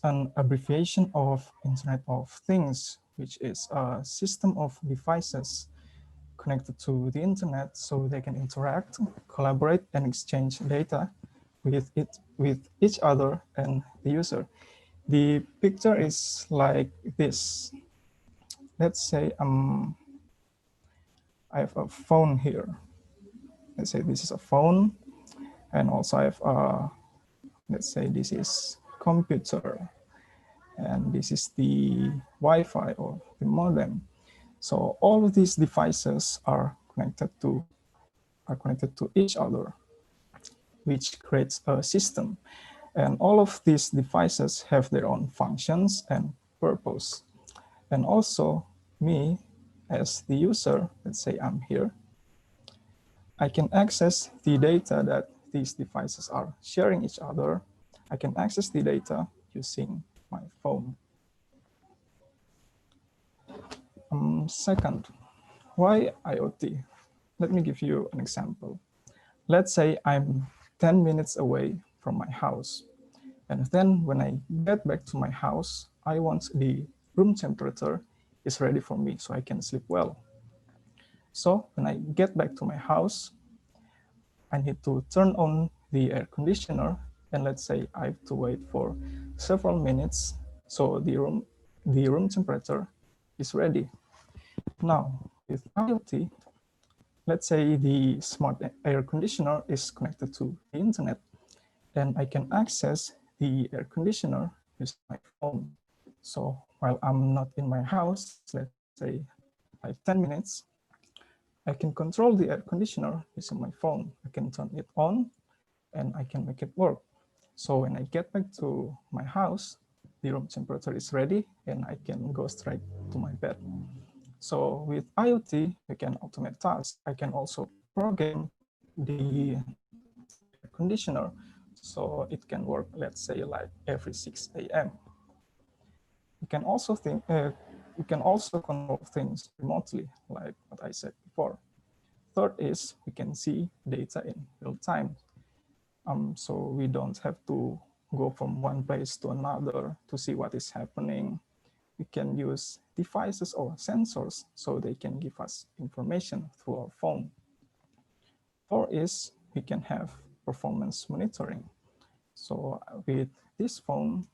is an abbreviation of Internet of Things, which is a system of devices connected to the internet so they can interact, collaborate, and exchange data with each other and the user. The picture is like this. Let's say I have a phone here. Let's say this is a phone, and also I have a, let's say this is computer, and this is the Wi-Fi or the modem. So all of these devices are connected to each other, which creates a system. And all of these devices have their own functions and purpose. And also me as the user, let's say I'm here, I can access the data that these devices are sharing each other. I can access the data using my phone. Second, why IoT? Let me give you an example. Let's say I'm 10 minutes away from my house. And then when I get back to my house, I want the room temperature is ready for me so I can sleep well. So when I get back to my house, I need to turn on the air conditioner, and let's say I have to wait for several minutes so the room temperature is ready. Now with IoT, let's say the smart air conditioner is connected to the internet, and I can access the air conditioner using my phone. So while I'm not in my house, let's say I have 10 minutes, I can control the air conditioner using my phone. I can turn it on and I can make it work. So when I get back to my house, the room temperature is ready and I can go straight to my bed. So with IoT, we can automate tasks. I can also program the air conditioner so it can work, let's say, like every 6 a.m. We can also control things remotely, like what I said before. Third is we can see data in real time. So we don't have to go from one place to another to see what is happening. We can use devices or sensors so they can give us information through our phone. Four is we can have performance monitoring. So with this phone,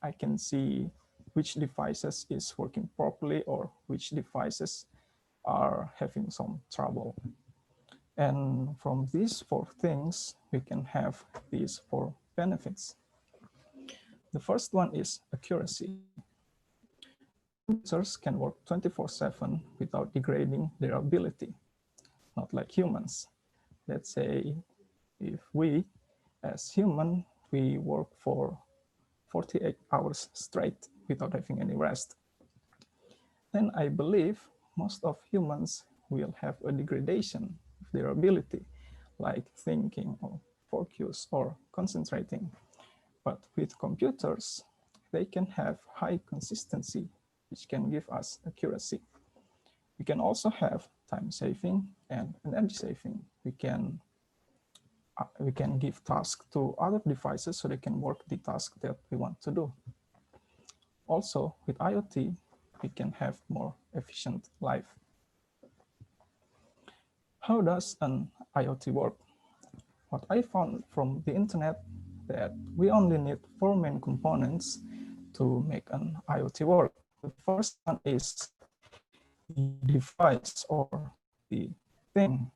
I can see which devices is working properly or which devices are having some trouble. And from these four things, we can have these four benefits. The first one is accuracy. Computers can work 24/7 without degrading their ability, not like humans. Let's say if we, as human, we work for 48 hours straight without having any rest, then I believe most of humans will have a degradation of their ability, like thinking or focus or concentrating. But with computers, they can have high consistency, which can give us accuracy. We can also have time saving and energy saving. We can give tasks to other devices so they can work the task that we want to do. Also, with IoT, we can have more efficient life. How does an IoT work? What I found from the internet that we only need four main components to make an IoT work. The first one is the device or the thing.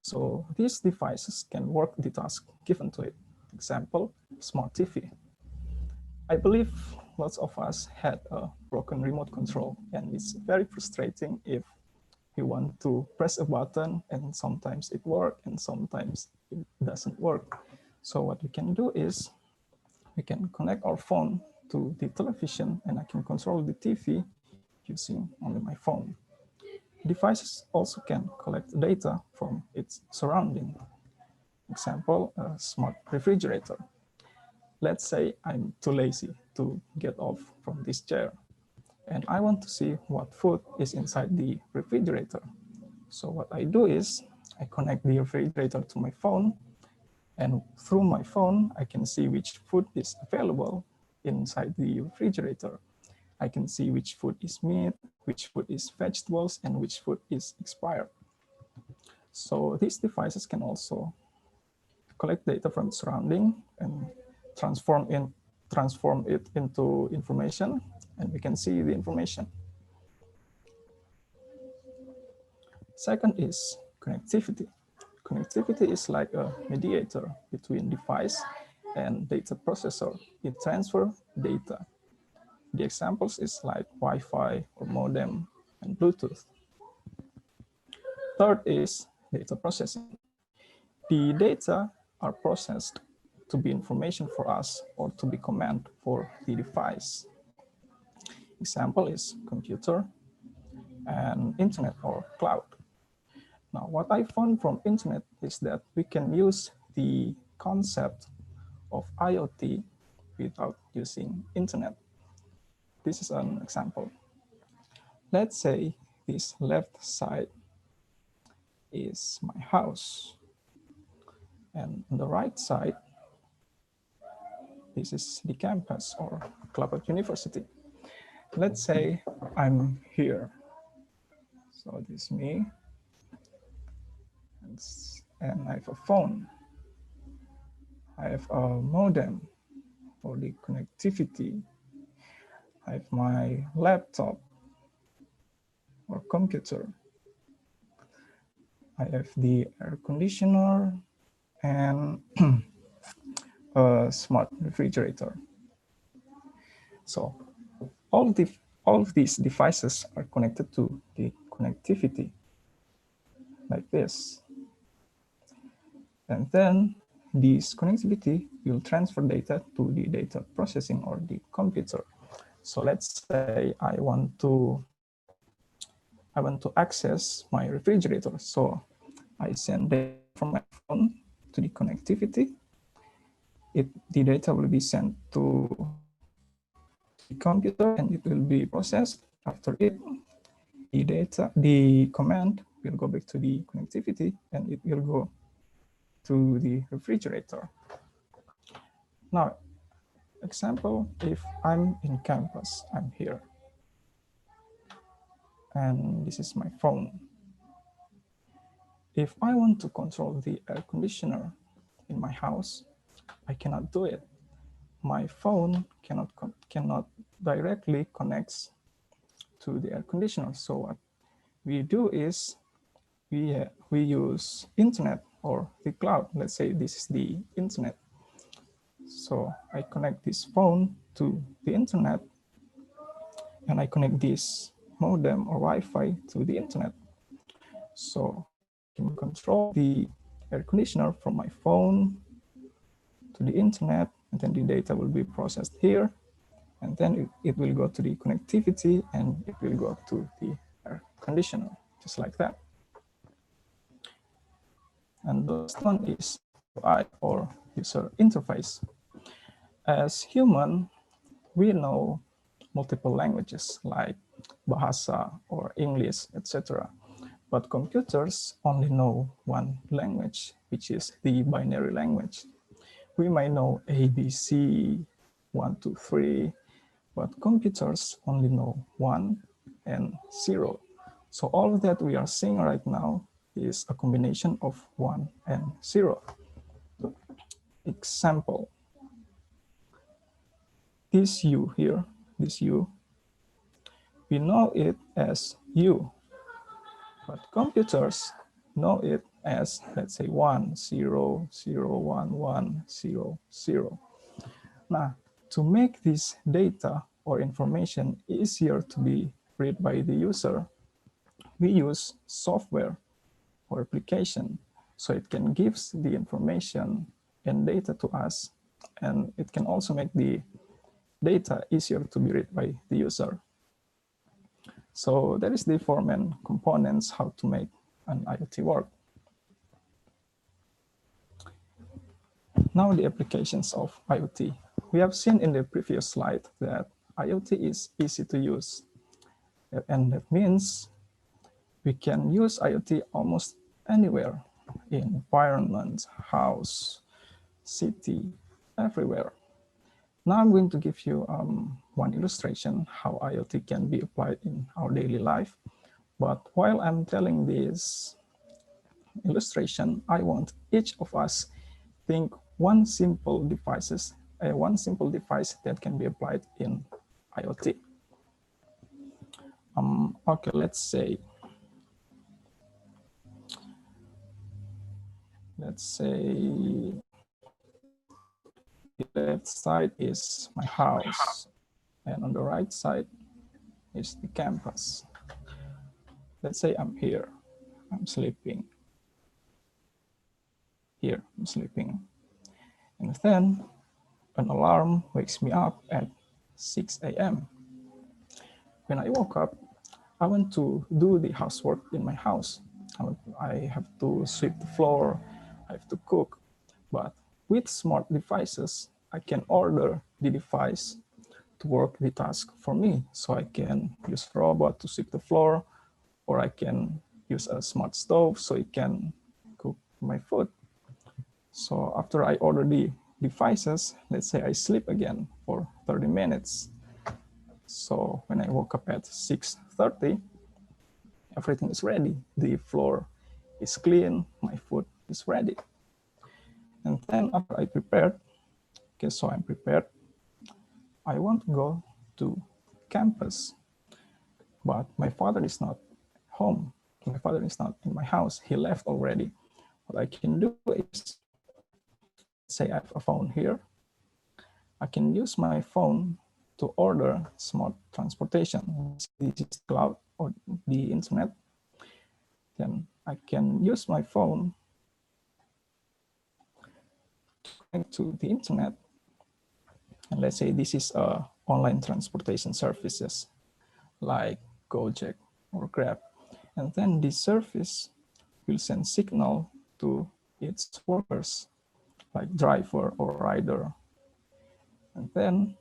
So these devices can work the task given to it. Example, smart TV. I believe lots of us had a broken remote control, and it's very frustrating if you want to press a button and sometimes it works and sometimes it doesn't work. So what we can do is we can connect our phone to the television and I can control the TV using only my phone. Devices also can collect data from its surrounding. Example, a smart refrigerator. Let's say I'm too lazy to get off from this chair and I want to see what food is inside the refrigerator. So what I do is I connect the refrigerator to my phone And through my phone, I can see which food is available inside the refrigerator. I can see which food is meat, which food is vegetables, and which food is expired. So these devices can also collect data from surrounding and transform it into information, and we can see the information. Second is connectivity. Connectivity is like a mediator between device and data processor. It transfers data. The examples is like Wi-Fi or modem and Bluetooth. Third is data processing. The data are processed to be information for us or to be command for the device. Example is computer and internet or cloud. Now, what I found from internet is that we can use the concept of IoT without using internet. This is an example. Let's say this left side is my house, and on the right side, this is the campus or Koloay University. Let's say I'm here. So this is me, and I have a phone. I have a modem for the connectivity. I have my laptop or computer. I have the air conditioner and a smart refrigerator. So all of these devices are connected to the connectivity like this. And then this connectivity will transfer data to the data processing or the computer. So let's say I want to access my refrigerator. So I send data from my phone to the connectivity. The data will be sent to the computer and it will be processed. After it, the command will go back to the connectivity and it will go to the refrigerator. Now, example, if I'm in campus, I'm here. And this is my phone. If I want to control the air conditioner in my house, I cannot do it. My phone cannot directly connect to the air conditioner. So what we do is we use internet or the cloud. Let's say this is the internet. So I connect this phone to the internet and I connect this modem or Wi-Fi to the internet. So I can control the air conditioner from my phone to the internet, and then the data will be processed here, and then it will go to the connectivity and it will go to the air conditioner, just like that. And the last one is UI or user interface. As human, we know multiple languages like Bahasa or English, etc. But computers only know one language, which is the binary language. We might know A, B, C, 1, 2, 3, but computers only know 1 and 0. So all that we are seeing right now is a combination of 1 and 0. Example, this U here, this U, we know it as U, but computers know it as, let's say, 1, 0, 0, 1, 1, 0, 0. Now, to make this data or information easier to be read by the user, we use software or application so it can give the information and data to us, and it can also make the data easier to be read by the user. So that is the four main components how to make an IoT work. Now the applications of IoT. We have seen in the previous slide that IoT is easy to use. And that means we can use IoT almost anywhere, in environment, house, city, everywhere. Now I'm going to give you one illustration how IoT can be applied in our daily life. But while I'm telling this illustration, I want each of us think one simple device that can be applied in IoT. Okay, let's say the left side is my house, and on the right side is the campus. Let's say I'm here, I'm sleeping. Here, I'm sleeping. And then an alarm wakes me up at 6 a.m. When I woke up, I want to do the housework in my house. I have to sweep the floor, I have to cook. But with smart devices, I can order the device to work the task for me. So I can use a robot to sweep the floor, or I can use a smart stove so it can cook my food. So after I order the devices, let's say I sleep again for 30 minutes. So when I woke up at 6:30, everything is ready. The floor is clean, my food is ready. And then after I prepared, okay, so I'm prepared, I want to go to campus, but my father is not home. My father is not in my house. He left already. What I can do is, say I have a phone here. I can use my phone to order smart transportation. This is cloud or the internet. Then I can use my phone to connect to the internet. And let's say this is online transportation services like Gojek or Grab. And then this service will send signal to its workers like driver or rider. And then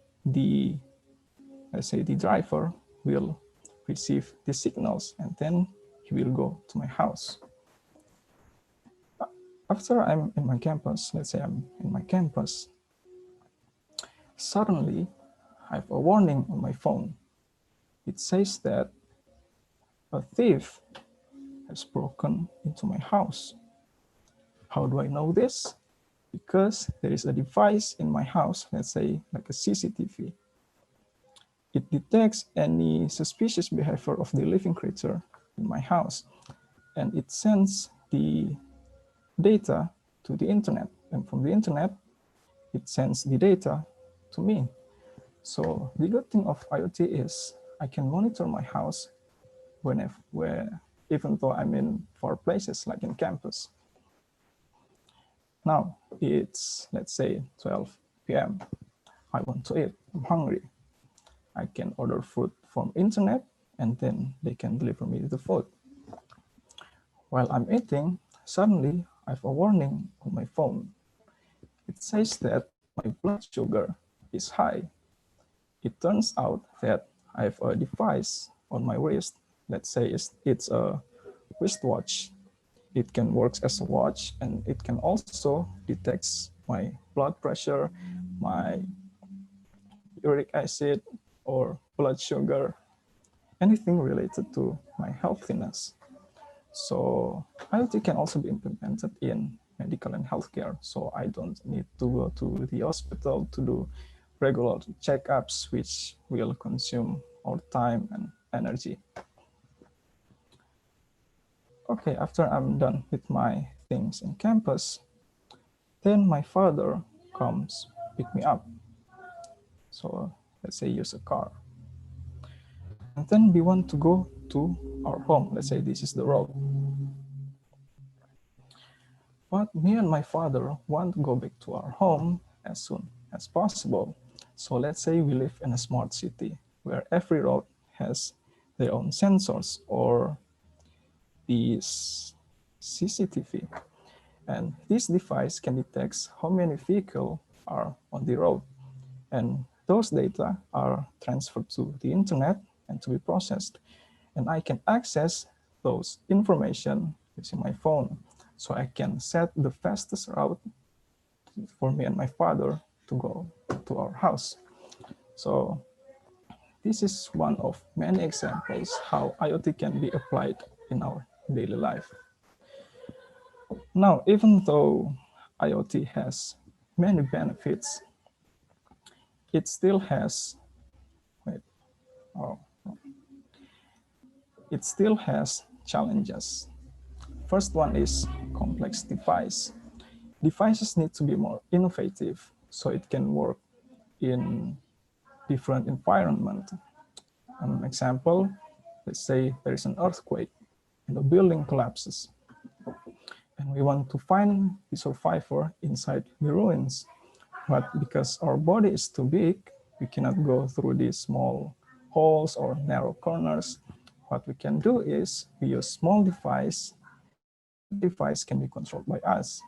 let's say the driver will receive the signals and then he will go to my house. After I'm in my campus, let's say I'm in my campus, suddenly I have a warning on my phone. It says that a thief has broken into my house. How do I know this? Because there is a device in my house, let's say like a CCTV. It detects any suspicious behavior of the living creature in my house, and it sends the data to the internet. And from the internet, it sends the data to me. So the good thing of IoT is I can monitor my house even though I'm in far places like in campus. Now it's, let's say, 12 p.m. I want to eat, I'm hungry. I can order food from internet and then they can deliver me the food. While I'm eating, suddenly I have a warning on my phone. It says that my blood sugar is high. It turns out that I have a device on my wrist. Let's say it's a wristwatch. It can work as a watch and it can also detect my blood pressure, my uric acid, or blood sugar, anything related to my healthiness. So IoT can also be implemented in medical and healthcare. So I don't need to go to the hospital to do regular checkups, which will consume our time and energy. Okay, after I'm done with my things in campus, then my father comes pick me up. So let's say use a car. And then we want to go to our home. Let's say this is the road. But me and my father want to go back to our home as soon as possible. So let's say we live in a smart city where every road has their own sensors or these CCTV. And this device can detect how many vehicles are on the road. And those data are transferred to the internet and to be processed. And I can access those information using my phone. So I can set the fastest route for me and my father to go to our house. So this is one of many examples how IoT can be applied in our daily life. Now, even though IoT has many benefits, it still has, wait, oh, it still has challenges. First one is complex device. Devices need to be more innovative so it can work in different environment. An example, let's say there is an earthquake and the building collapses. And we want to find the survivor inside the ruins. But because our body is too big, we cannot go through these small holes or narrow corners. What we can do is we use small device, and that device can be controlled by us.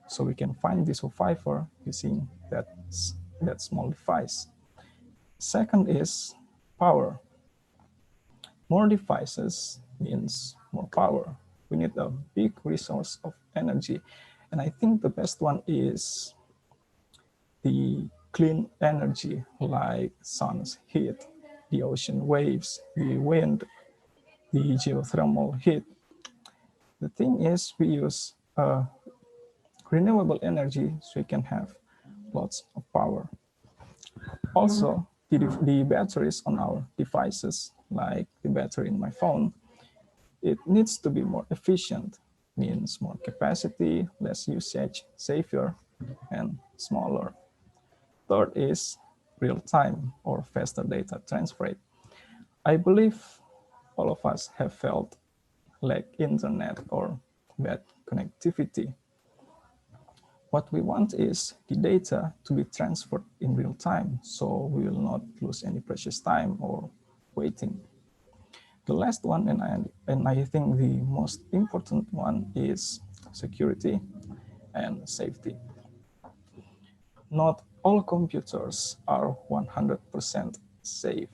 So we can find the survivor using that small device. Second is power. More devices means more power. We need a big resource of energy. And I think the best one is the clean energy like sun's heat, the ocean waves, the wind, the geothermal heat. The thing is we use renewable energy so we can have lots of power. Also, the batteries on our devices, like the battery in my phone, it needs to be more efficient, means more capacity, less usage, safer, and smaller. Third is real-time or faster data transfer rate. I believe all of us have felt lack internet or bad connectivity. What we want is the data to be transferred in real time, so we will not lose any precious time or waiting. The last one, and I think the most important one, is security and safety. Not all computers are 100% safe.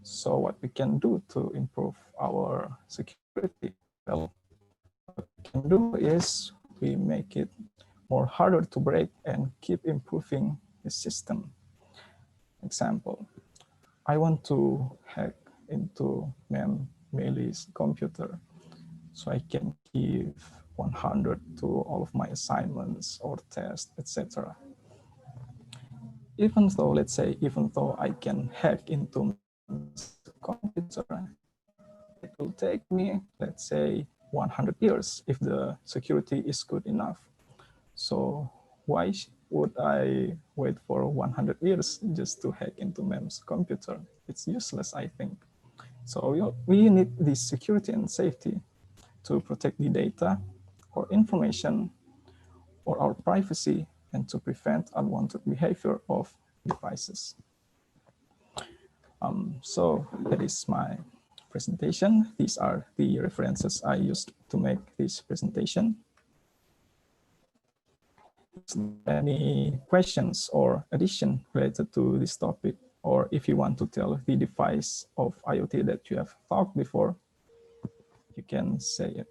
So what we can do to improve our security? Well, what we can do is we make it more harder to break and keep improving the system. Example, I want to hack into Meli's computer so I can give 100 to all of my assignments or tests, etc. Even though, let's say, even though I can hack into Mem's computer, it will take me, let's say, 100 years if the security is good enough. So why would I wait for 100 years just to hack into Mem's computer? It's useless, I think. So we need this security and safety to protect the data or information or our privacy and to prevent unwanted behavior of devices. So that is my presentation. These are the references I used to make this presentation. Any questions or addition related to this topic, or if you want to tell the device of IoT that you have thought before, you can say it.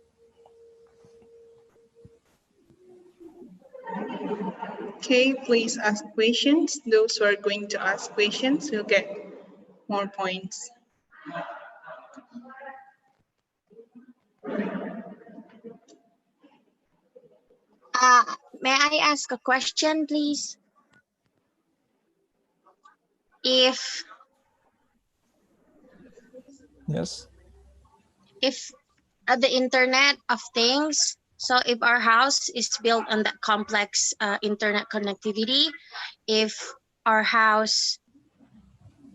Okay, please ask questions. Those who are going to ask questions will get more points. May I ask a question, please? If Yes. The Internet of Things, so if our house is built on that complex internet connectivity, if our house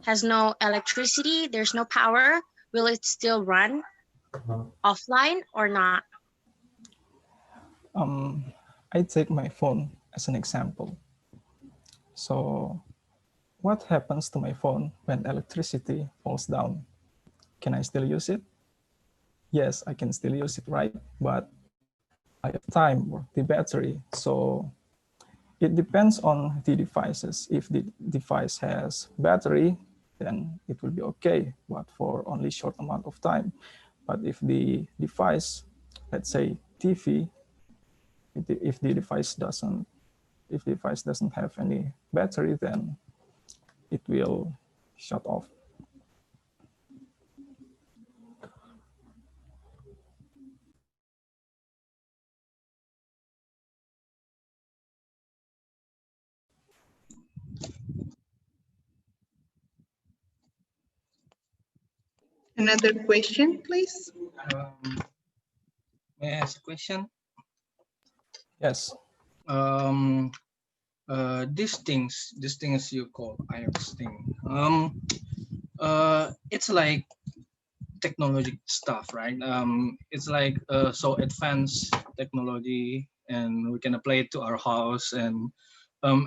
has no electricity, there's no power, will it still run offline or not? I take my phone as an example. So what happens to my phone when electricity falls down? Can I still use it? Yes, I can still use it, right? But I have time or the battery. So it depends on the devices. If the device has battery, then it will be okay, but for only short amount of time. But if the device, let's say TV, if the device doesn't If the device doesn't have any battery, then it will shut off. Another question, please. May I ask a question? Yes. These things you call IoT thing. It's like technology stuff, right? It's like so advanced technology, and we can apply it to our house, and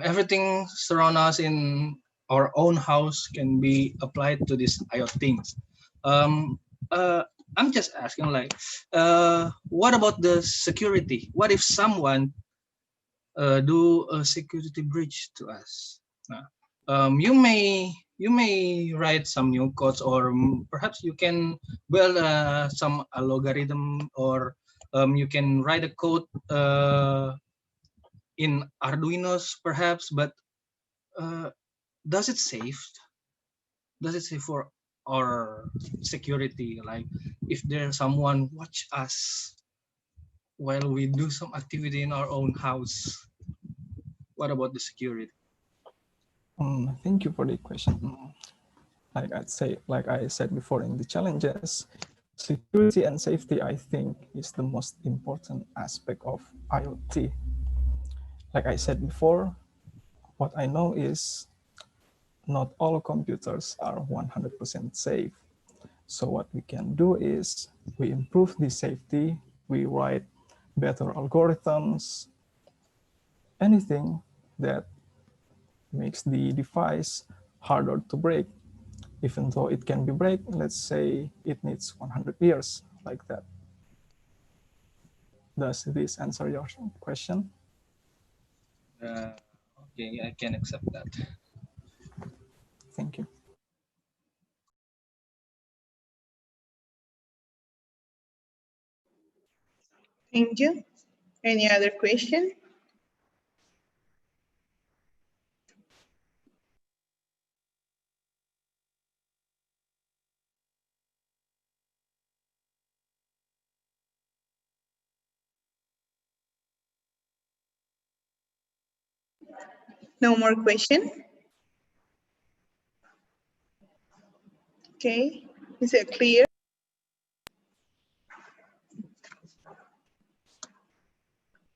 everything surround us in our own house can be applied to these IoT things. Um, I'm just asking, like, what about the security? What if someone do a security breach to us? Nah, you may write some new codes, or perhaps you can build some algorithm, or you can write a code in Arduinos, perhaps. But uh, does it save? Does it save for our security? Like, if there's someone watch us while we do some activity in our own house, what about the security? Thank you for the question. Like I said before in the challenges, security and safety, I think, is the most important aspect of IoT. Like I said before, what I know is not all computers are 100% safe. So what we can do is we improve the safety, we write better algorithms, anything that makes the device harder to break. Even though it can be break, let's say it needs 100 years, like that. Does this answer your question? Okay, I can accept that. Thank you. Thank you. Any other question? No more question? Okay, is it clear?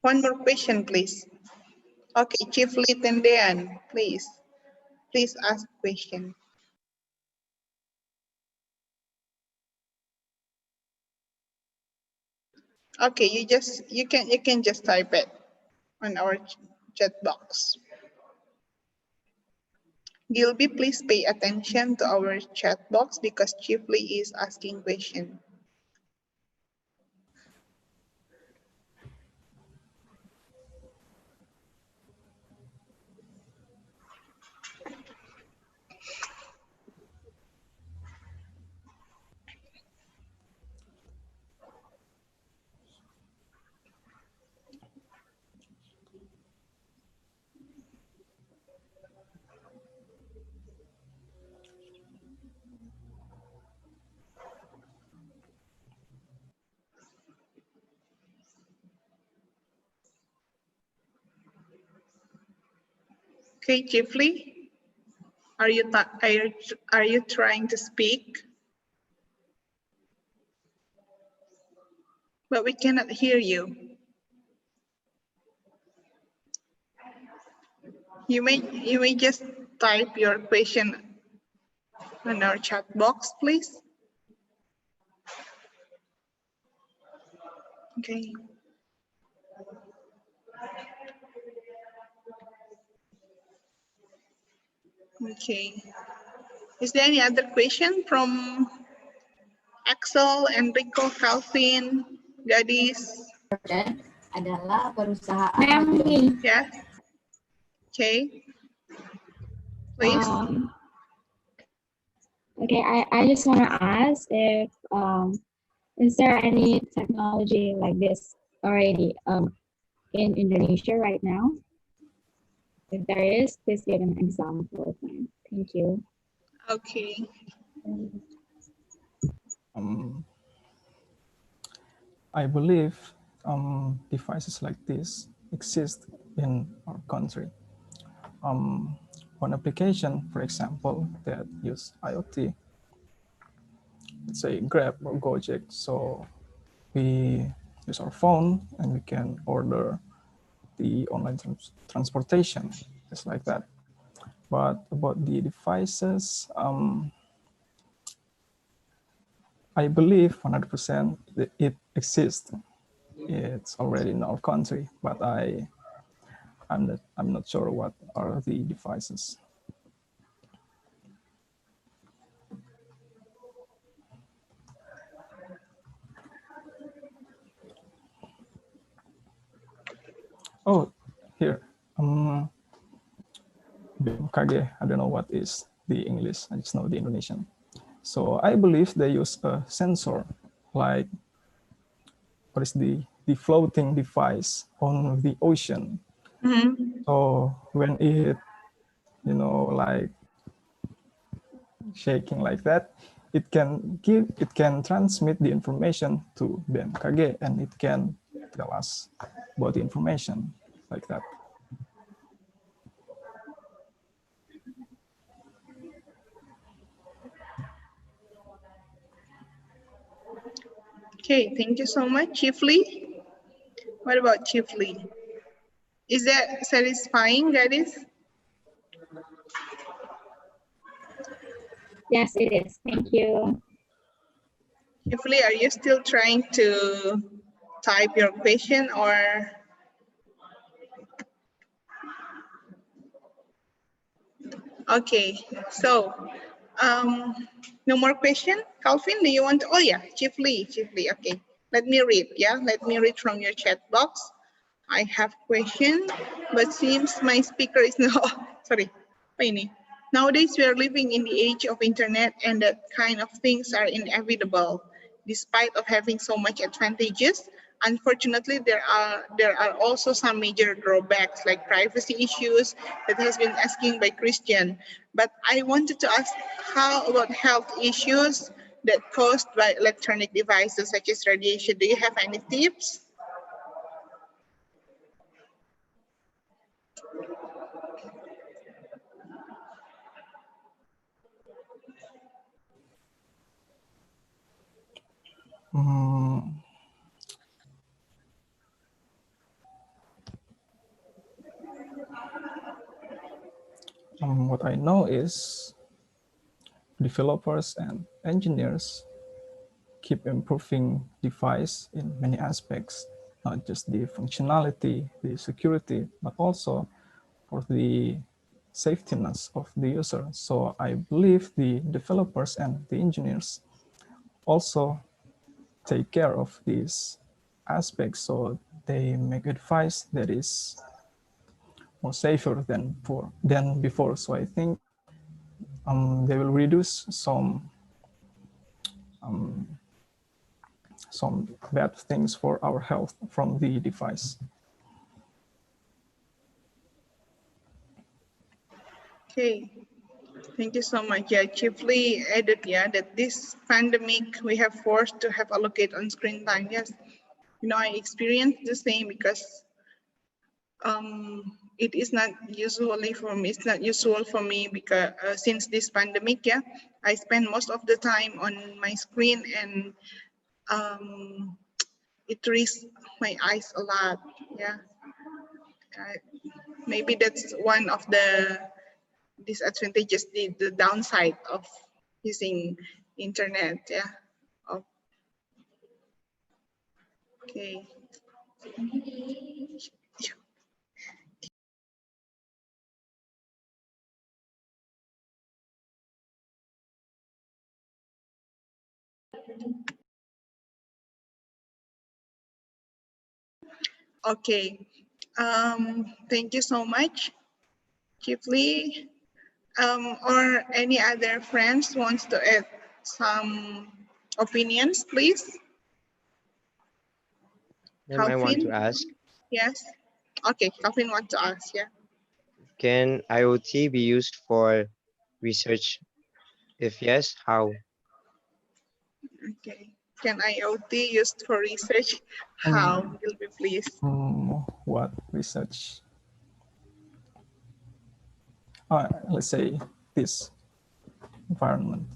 One more question, please. Okay, Chief Lieutenant, please ask question. Okay, you can just type it on our chat box. Gilby, please pay attention to our chat box because Chief Lee is asking question. Okay, Chief Lee, are you trying to speak? But we cannot hear you. You may just type your question on our chat box, please. Okay. Okay. Is there any other question from Axel, Enrico, Calvin, Gadis? Adalah perusahaan. Yeah. Okay. Please. Okay, I just want to ask if is there any technology like this already in Indonesia right now? If there is, please give an example. Thank you. Okay. I believe devices like this exist in our country. One application, for example, that use IoT, let's say Grab or Gojek. So we use our phone and we can order the online transportation, just like that. But about the devices, I believe 100% that it exists. It's already in our country, but I'm not sure what are the devices. Oh, here. BMKG, I don't know what is the English, I just know the Indonesian. So I believe they use a sensor, like what is the floating device on the ocean. Mm-hmm. So when it, like shaking like that, it can transmit the information to BMKG and it can tell us about the information like that. Okay, thank you so much, Chief Lee. What about Chief Lee? Is that satisfying, guys? Yes, it is. Thank you. Chief Lee, are you still trying to type your question or? Okay, so no more question. Calvin, do you want to? Oh yeah, Chief Lee. Okay, let me read. Yeah, let me read from your chat box. I have question, but seems my speaker is no. Sorry, apa ini? Nowadays we are living in the age of internet, and that kind of things are inevitable. Despite of having so much advantages, unfortunately there are also some major drawbacks like privacy issues that has been asking by Christian. But I wanted to ask, how about health issues that caused by electronic devices such as radiation? Do you have any tips? What I know is developers and engineers keep improving device in many aspects, not just the functionality, the security, but also for the safetyness of the user. So I believe the developers and the engineers also take care of these aspects, so they make a device that is more safer than before. So I think they will reduce some bad things for our health from the device. Okay, thank you so much. Yeah, chiefly added, yeah, that this pandemic we have forced to have allocate on screen time. Yes, I experienced the same because it is not usually for me. It's not usual for me because since this pandemic, yeah, I spend most of the time on my screen and it risks my eyes a lot. Yeah, maybe that's one of the disadvantages, the downside of using internet. Yeah. Okay. Okay. Thank you so much, Chief Lee. Or any other friends wants to add some opinions, please? Ma'am, I want to Calvin? ask, Yes. Okay, Calvin want to ask, yeah. Can IoT be used for research? If yes, how? Okay. Can IoT used for research? How? Um, Gilby, please. what research? Let's say this environment.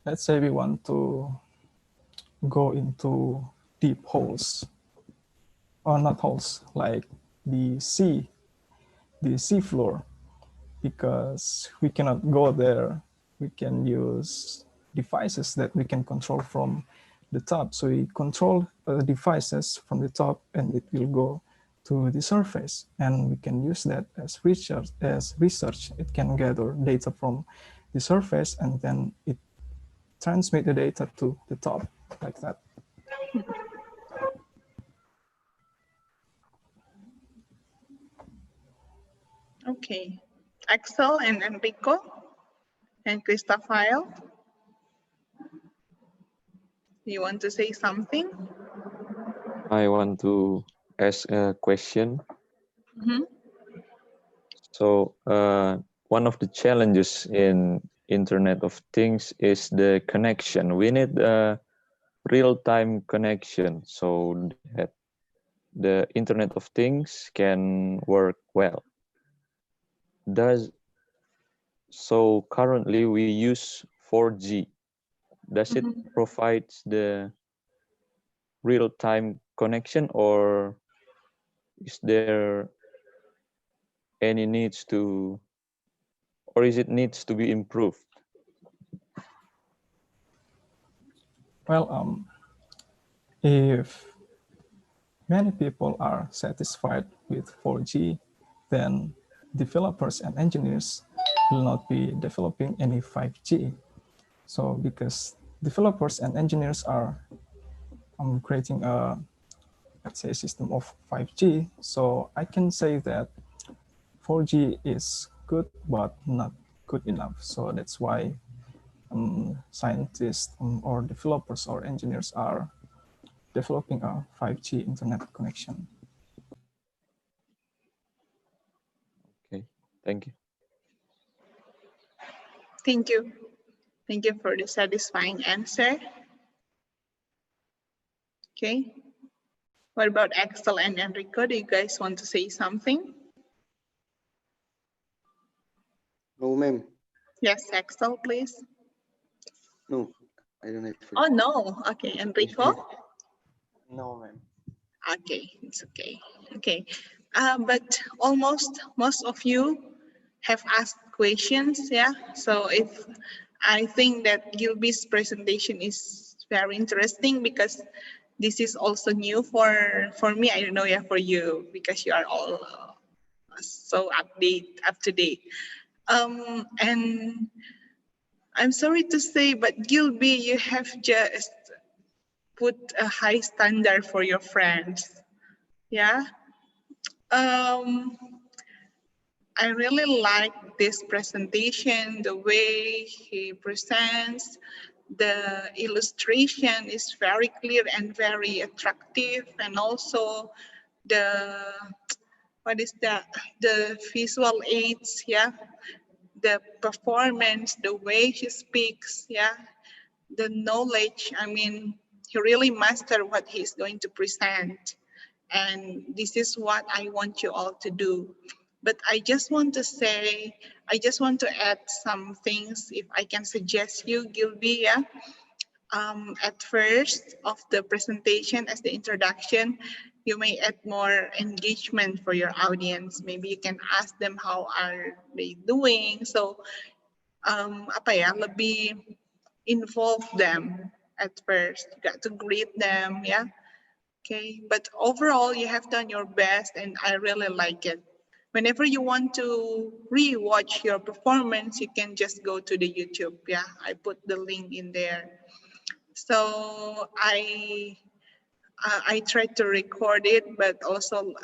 Let's say we want to go into deep holes, or not holes, like the sea, the sea floor, because we cannot go there. We can use devices that we can control from the top. So we control devices from the top, and it will go to the surface, and we can use that as research. It can gather data from the surface, and then it transmit the data to the top, like that. Okay. Axel and Enrico and Christopher, you want to say something? I want to ask a question. Mm-hmm. So one of the challenges in Internet of Things is the connection. We need a real-time connection so that the Internet of Things can work well. So currently we use 4G. Does it Mm-hmm. provide the real-time connection, or is there any needs to, or is it needs to be improved? Well, if many people are satisfied with 4G, then developers and engineers will not be developing any 5G. So because developers and engineers are creating a, let's say, system of 5G, so I can say that 4G is good, but not good enough. So that's why scientists or developers or engineers are developing a 5G internet connection. Okay, thank you. Thank you. Thank you for the satisfying answer. Okay. What about Axel and Enrico? Do you guys want to say something? No, ma'am. Yes, Axel, please. No, I don't have. Oh, no. Okay, Enrico? No, ma'am. Okay, it's okay. Okay. But almost most of you have asked questions, yeah? So if I think that Gilby's presentation is very interesting because this is also new for me. I don't know, yeah, for you because you are all so up to date. And I'm sorry to say, but Gilby, you have just put a high standard for your friends. Yeah. I really like this presentation, the way he presents. The illustration is very clear and very attractive, and also the what is that? The visual aids, yeah, the performance, the way he speaks, yeah, the knowledge. I mean, he really mastered what he's going to present. And this is what I want you all to do. But I just want to say, I just want to add some things if I can suggest you, Gilby, yeah? At first of the presentation as the introduction, you may add more engagement for your audience. Maybe you can ask them how are they doing. So lebih involve them at first. You got to greet them, yeah. Okay, but overall you have done your best and I really like it. Whenever you want to re-watch your performance, you can just go to the YouTube. Yeah, I put the link in there. So I tried to record it, but also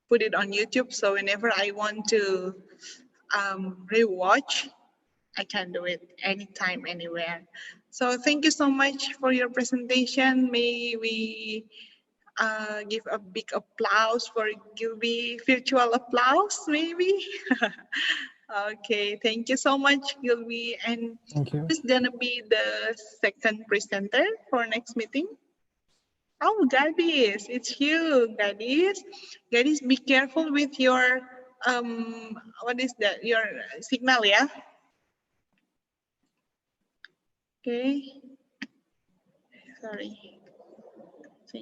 put it on YouTube. So whenever I want to re-watch, I can do it anytime, anywhere. So thank you so much for your presentation. May we give a big applause for Gilby, virtual applause maybe. Okay, thank you so much, Gilby. And Thank you. who's gonna be the second presenter for next meeting? Oh, Gadis, it's you, Gadis. Gadis, be careful with your, what is that? Your signal, yeah? Okay. Sorry.